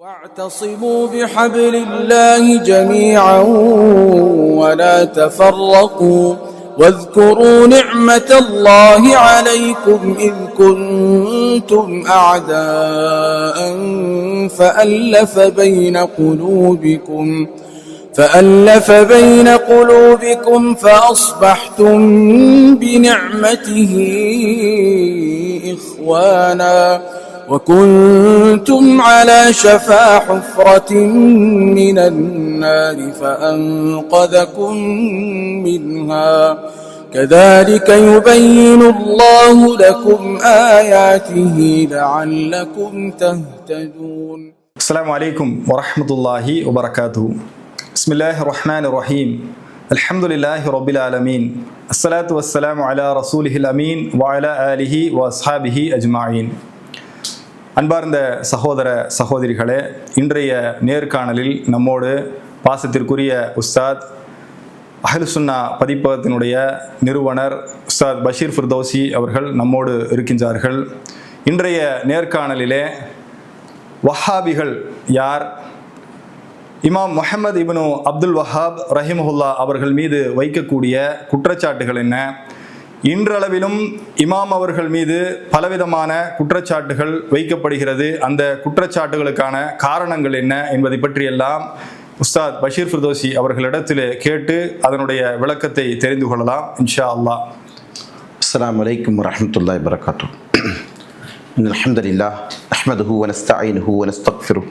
واعتصموا بحبل الله جميعا ولا تفرقوا واذكروا نعمة الله عليكم إذ كنتم أعداء فألف بين قلوبكم فأصبحتم بنعمته إخوانا وكنتم على شفا حفرة من النار فأنقذكم منها كذلك يبين الله لكم آياته لعلكم تهتدون. السلام عليكم ورحمة الله وبركاته. بسم الله الرحمن الرحيم. الحمد لله رب العالمين. الصلاة والسلام على رسوله الأمين وعلى آله وأصحابه أجمعين. அன்பார்ந்த சகோதர சகோதரிகளே, இன்றைய நேர்காணலில் நம்மோடு பாசத்திற்குரிய உஸ்தாத் அஹ்லுசுன்னா பதிப்பகத்தினுடைய நிறுவனர் உஸ்தாத் பஷீர் ஃபிர்தௌசி அவர்கள் நம்மோடு இருக்கின்றார்கள். இன்றைய நேர்காணலிலே வஹாபிகள் யார், இமாம் முஹம்மது இப்னு அப்துல் வஹாப் ரஹிமஹுல்லா அவர்கள் மீது வைக்கக்கூடிய குற்றச்சாட்டுகள் என்ன, இன்றளவிலும் இமாம் அவர்கள் மீது பலவிதமான குற்றச்சாட்டுகள் வைக்கப்படுகிறது, அந்த குற்றச்சாட்டுகளுக்கான காரணங்கள் என்ன என்பதை பற்றியெல்லாம் உஸ்தாத் பஷீர் ஃபிர்தௌசி அவர்களிடத்திலே கேட்டு அதனுடைய விளக்கத்தை தெரிந்து கொள்ளலாம் இன்ஷா அல்லாஹ். அஸ்ஸலாமு அலைக்கும் வரஹ்மத்துல்லாஹி வபரகாத்துஹு. அல்ஹம்துலில்லாஹ் நஹ்மதுஹு வ நஸ்தஈனுஹு வ நஸ்தக்ஃபிருஹு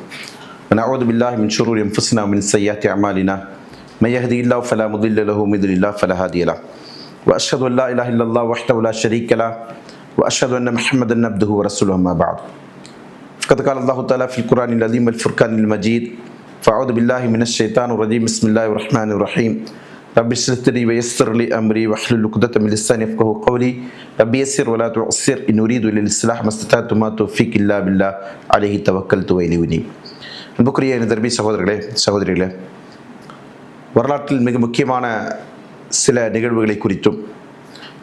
வ நஊது பில்லாஹி மின் ஷுரூரி அன்ஃபுஸினா வ மின் ஸய்யிஆத்தி அமாலினா மை யஹ்திஹில்லாஹு ஃபலா முதில்ல லஹு வ மை யுத்லில் ஃபலா ஹாதிய லஹு وأشهد أن لا إله إلا الله وحده لا شريك له وأشهد أن محمدا عبده ورسوله أما بعد فقد قال الله تعالى في القرآن العظيم والفرقان المجيد فأعوذ بالله من الشيطان الرجيم بسم الله الرحمن الرحيم رب اشرح لي ويسر لي أمري واحلل عقدة من لساني يفقهوا قولي رب يسر ولا تعسر إن أريد إلا الإصلاح ما استطعت وما توفيقي إلا بالله عليه توكلت وإليه أنيب. அன்புக்குரிய நண்பர்களே, சகோதரர்களே, சகோதரிகளே, வரலாற்றில் மிக முக்கியமான சில நிகழ்வுகளை குறித்தும்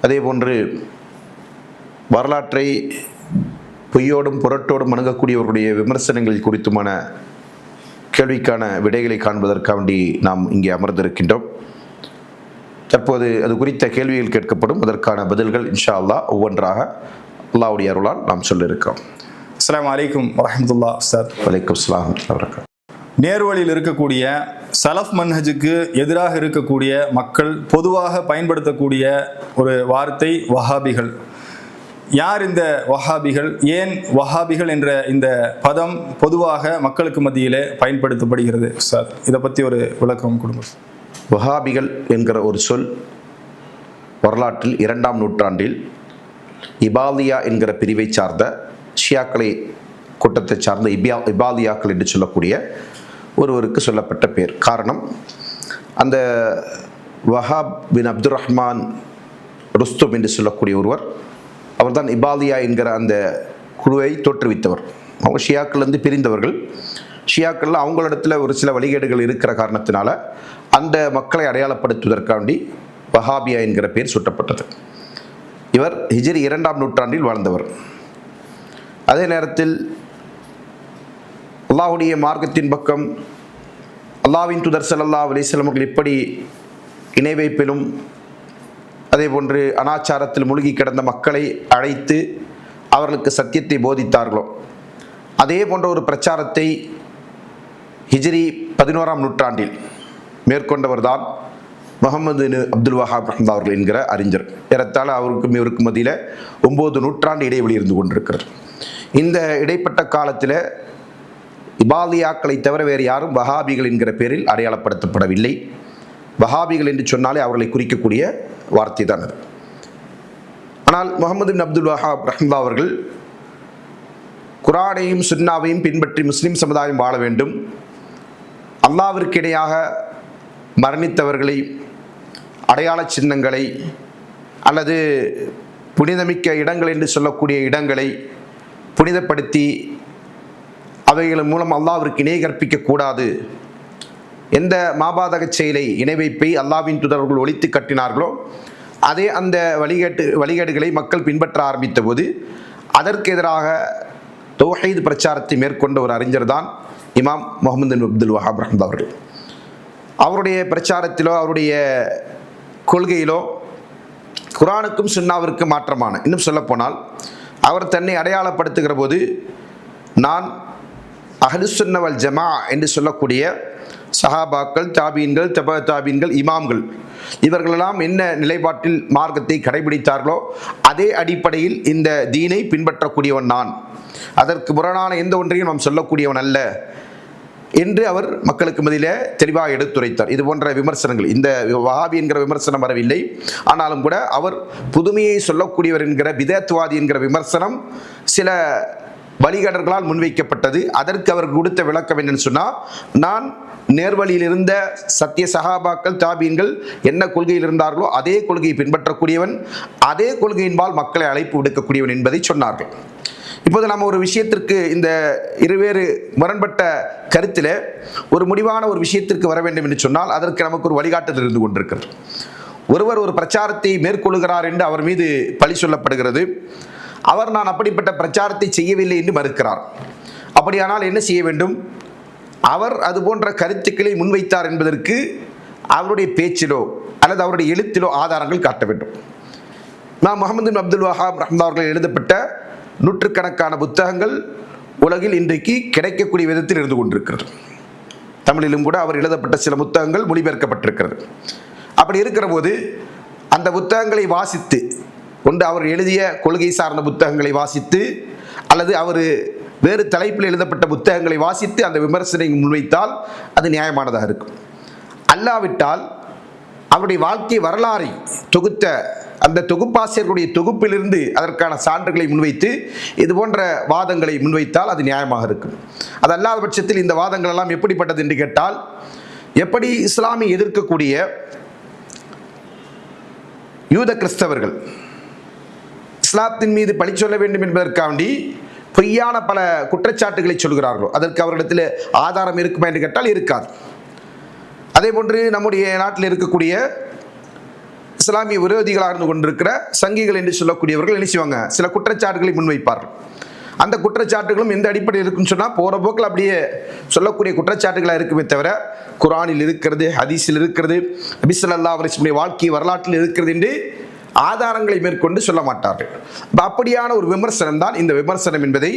அதே போன்று வரலாற்றை பொய்யோடும் புரட்டோடும் அணுகக்கூடியவர்களுடைய விமர்சனங்கள் குறித்துமான கேள்விக்கான விடைகளை காண்பதற்காண்டி நாம் இங்கே அமர்ந்திருக்கின்றோம். தற்போது அது குறித்த கேள்விகள் கேட்கப்படும், அதற்கான பதில்கள் இன்ஷா அல்லாஹ் ஒவ்வொன்றாக அல்லாஹ்வுடைய அருளால் நாம் சொல்ல இருக்கிறோம். அஸ்ஸலாமு அலைக்கும் வரஹ்மத்துல்லாஹ் உஸ்தாத். வலைக்கும் அஸ்ஸலாம் வரஹ்மத்துல்லாஹி வபரகாத்துஹு. நேர்வழியில் இருக்கக்கூடிய சலஃப் மன்ஹஜுக்கு எதிராக இருக்கக்கூடிய மக்கள் பொதுவாக பயன்படுத்தக்கூடிய ஒரு வார்த்தை வஹாபிகள். யார் இந்த வஹாபிகள், ஏன் வஹாபிகள் என்ற இந்த பதம் பொதுவாக மக்களுக்கு மத்தியிலே பயன்படுத்தப்படுகிறது சார், இதை பற்றி ஒரு விளக்கம் கொடுங்க. வஹாபிகள் என்கிற ஒரு சொல் வரலாற்றில் 2ஆம் நூற்றாண்டில் இபாலியா என்கிற பிரிவை சார்ந்த ஷியாக்களை கூட்டத்தை சார்ந்த இபாலியாக்கள் என்று சொல்லக்கூடிய ஒருவருக்கு சொல்லப்பட்ட பேர். காரணம், அந்த வஹாப் பின் அப்துல் ரஹ்மான் ருஸ்தும் என்று சொல்லக்கூடிய ஒருவர், அவர்தான் இபாலியா என்கிற அந்த குழுவை தோற்றுவித்தவர். அவங்க ஷியாக்கள்லேருந்து பிரிந்தவர்கள். ஷியாக்களில் அவங்களிடத்தில் ஒரு சில வழிகேடுகள் இருக்கிற காரணத்தினால அந்த மக்களை அடையாளப்படுத்துவதற்காண்டி வஹாபியா என்கிற பேர் சூட்டப்பட்டது. இவர் ஹிஜ்ரி 2ஆம் நூற்றாண்டில் வாழ்ந்தவர். அதே நேரத்தில் அல்லாஹ்வுடைய மார்க்கத்தின் பக்கம் அல்லாஹ்வின் தூதர் ஸல்லல்லாஹு அலைஹி வஸல்லம் அவர்கள் எப்படி இணை வைப்பிலும் அதே போன்று அனாச்சாரத்தில் மூழ்கி கிடந்த மக்களை அழைத்து அவர்களுக்கு சத்தியத்தை போதித்தார்களோ அதே போன்ற ஒரு பிரச்சாரத்தை ஹிஜ்ரி 11ஆம் நூற்றாண்டில் மேற்கொண்டவர் தான் முஹம்மது அப்துல் வஹாப் ரஹ்மத்துல்லாஹி அவர்கள் என்கிற அறிஞர். ஏறத்தாழ அவருக்கும் இவருக்கும் மத்தியில் 9 நூற்றாண்டு இடைவெளி இருந்து கொண்டிருக்கிறார். இந்த இடைப்பட்ட காலத்தில் இபாலியாக்களை தவிர வேறு யாரும் வஹாபிகள் என்கிற பேரில் அடையாளப்படுத்தப்படவில்லை. வஹாபிகள் என்று சொன்னாலே அவர்களை குறிக்கக்கூடிய வார்த்தை தான் அது. ஆனால் முஹம்மது பின் அப்துல் வஹாப் ரஹ்மத்துல்லாஹி அவர்கள் குர்ஆனையும் சுன்னாவையும் பின்பற்றி முஸ்லிம் சமுதாயம் வாழ வேண்டும், அல்லாஹ்விற்கு இணையாக மரணித்தவர்களை, அடையாள சின்னங்களை அல்லது புனிதமிக்க இடங்கள் என்று சொல்லக்கூடிய இடங்களை புனிதப்படுத்தி அவைகள் மூலம் அல்லாஹ்விற்கு இணை கற்பிக்கக்கூடாது, எந்த மாபாதக செயலை இணை வைப்பை அல்லாஹ்வின் தூதர்கள் ஒழித்து கட்டினார்களோ அதே அந்த வழிகேடுகளை மக்கள் பின்பற்ற ஆரம்பித்த போது அதற்கு எதிராக தௌஹீத் பிரச்சாரத்தை மேற்கொண்ட ஒரு அறிஞர் தான் இமாம் முஹம்மது பின் அப்துல் வஹாப் ரஹ்மத்துல்லாஹி அவர்கள். அவருடைய பிரச்சாரத்திலோ அவருடைய கொள்கையிலோ குர்ஆனுக்கும் சுன்னாவிற்கும் மாற்றமான, இன்னும் சொல்லப்போனால் அவர் தன்னை அடையாளப்படுத்துகிற போது நான் அஹ்லுஸ் சுன்னah வல் ஜமாஅ என்று சொல்லக்கூடிய சஹாபாக்கள், தாபீன்கள், தபா தாபீன்கள், இமாம்கள் இவர்களெல்லாம் என்ன நிலைப்பாட்டில் மார்க்கத்தை கடைபிடித்தார்களோ அதே அடிப்படையில் இந்த தீனை பின்பற்றக்கூடியவன் நான், அதற்கு முரணான எந்த ஒன்றையும் நாம் சொல்லக்கூடியவன் அல்ல என்று அவர் மக்களுக்கு மத்தியிலே தெளிவாக எடுத்துரைத்தார். இது போன்ற விமர்சனங்கள், இந்த வஹாபி என்கிற விமர்சனம் வரவில்லை. ஆனாலும் கூட அவர் புதுமையை சொல்லக்கூடியவர் என்கிற பிதத்வாதி என்கிற விமர்சனம் சில வழிகடர்களால் முன்வைக்கப்பட்டது. அதற்கு அவர் கொடுத்த விளக்கம் என்னன்னு சொன்னால், நான் நேர்வழியில் இருந்த சத்திய சஹாபாக்கள், தாபீன்கள் என்ன கொள்கையில் இருந்தார்களோ அதே கொள்கையை பின்பற்றக்கூடியவன், அதே கொள்கையின்பால் மக்களை அழைப்பு விடுக்கக்கூடியவன் என்பதை சொன்னார்கள். இப்போது நம்ம ஒரு விஷயத்திற்கு, இந்த இருவேறு முரண்பட்ட கருத்தில் ஒரு முடிவான ஒரு விஷயத்திற்கு வர வேண்டும் என்று சொன்னால் அதற்கு நமக்கு ஒரு வழிகாட்டுதல் இருந்து கொண்டிருக்கிறது. ஒருவர் ஒரு பிரச்சாரத்தை மேற்கொள்கிறார் என்று அவர் மீது பழி சொல்லப்படுகிறது. அவர் நான் அப்படிப்பட்ட பிரச்சாரத்தை செய்யவில்லை என்று மறுக்கிறார். அப்படியானால் என்ன செய்ய வேண்டும்? அவர் அது போன்ற கருத்துக்களை முன்வைத்தார் என்பதற்கு அவருடைய பேச்சிலோ அல்லது அவருடைய எழுத்திலோ ஆதாரங்கள் காட்ட வேண்டும். இமாம் முஹம்மது பின் அப்துல் வஹாப் ரஹ்மத்துல்லாஹி அவர்கள் எழுதப்பட்ட நூற்றுக்கணக்கான புத்தகங்கள் உலகில் இன்றைக்கு கிடைக்கக்கூடிய விதத்தில் இருந்து கொண்டிருக்கிறது. தமிழிலும் கூட அவர் எழுதப்பட்ட சில புத்தகங்கள் மொழிபெயர்க்கப்பட்டிருக்கிறது. அப்படி இருக்கிற போது அந்த புத்தகங்களை வாசித்து, ஒன்று அவர் எழுதிய கொள்கை சார்ந்த புத்தகங்களை வாசித்து அல்லது அவர் வேறு தலைப்பில் எழுதப்பட்ட புத்தகங்களை வாசித்து அந்த விமர்சனை முன்வைத்தால் அது நியாயமானதாக இருக்கும். அல்லாவிட்டால் அவருடைய வாழ்க்கை வரலாறை தொகுத்த அந்த தொகுப்பாசிரியர்களுடைய தொகுப்பிலிருந்து அதற்கான சான்றுகளை முன்வைத்து இது போன்ற வாதங்களை முன்வைத்தால் அது நியாயமாக இருக்கும். அது அல்லாத பட்சத்தில் இந்த வாதங்கள் எல்லாம் எப்படிப்பட்டது என்று கேட்டால், எப்படி இஸ்லாமை எதிர்க்கக்கூடிய யூத கிறிஸ்தவர்கள் இஸ்லாத்தின் மீது பழி சொல்ல வேண்டும் என்பதற்காண்டி பொய்யான பல குற்றச்சாட்டுகளை சொல்கிறார்களோ அதற்கு அவர்களிடத்தில் ஆதாரம் இருக்குமா என்று கேட்டால் இருக்காது. அதே போன்று நம்முடைய நாட்டில் இருக்கக்கூடிய இஸ்லாமிய விரோதிகளாக இருந்து கொண்டிருக்கிற சங்கிகள் என்று சொல்லக்கூடியவர்கள் என்ன செய்வாங்க, சில குற்றச்சாட்டுகளை முன்வைப்பார்கள். அந்த குற்றச்சாட்டுகளும் எந்த அடிப்படையில் இருக்குன்னு சொன்னால் போகிற போக்கில் அப்படியே சொல்லக்கூடிய குற்றச்சாட்டுகளாக இருக்குமே தவிர குர்ஆனில் இருக்கிறது, ஹதீஸில் இருக்கிறது, நபி ஸல்லல்லாஹு அலைஹி வஸல்லம் வாழ்க்கை வரலாற்றில் இருக்கிறது என்று ஆதாரங்களை மேற்கொண்டு சொல்ல மாட்டார்கள். அப்படியான ஒரு விமர்சனம் தான் இந்த விமர்சனம் என்பதை,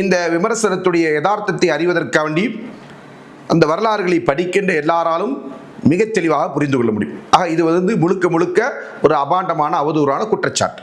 இந்த விமர்சனத்துடைய யதார்த்தத்தை அறிவதற்காண்டி அந்த வரலாறுகளை படிக்கின்ற எல்லாராலும் மிக தெளிவாக புரிந்து கொள்ள முடியும். ஆக இது முழுக்க முழுக்க ஒரு அபாண்டமான அவதூறான குற்றச்சாட்டு.